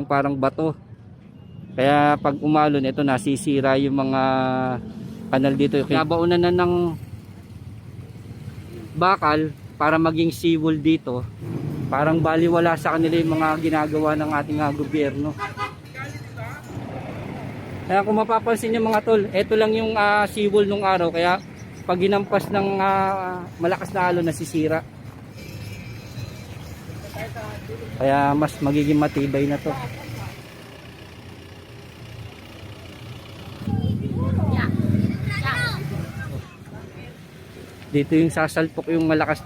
parang bato. Kaya pag umalon, ito nasisira yung mga kanal dito. Nabaunan na ng bakal para maging seawall dito. Parang baliwala sa kanila yung mga ginagawa ng ating gobyerno. Kaya kung mapapansin nyo mga tol, ito lang yung seawall nung araw. Kaya pag ginampas ng malakas na alon, nasisira. Kaya mas magiging matibay na to. Dito yung sasalpok yung malakas.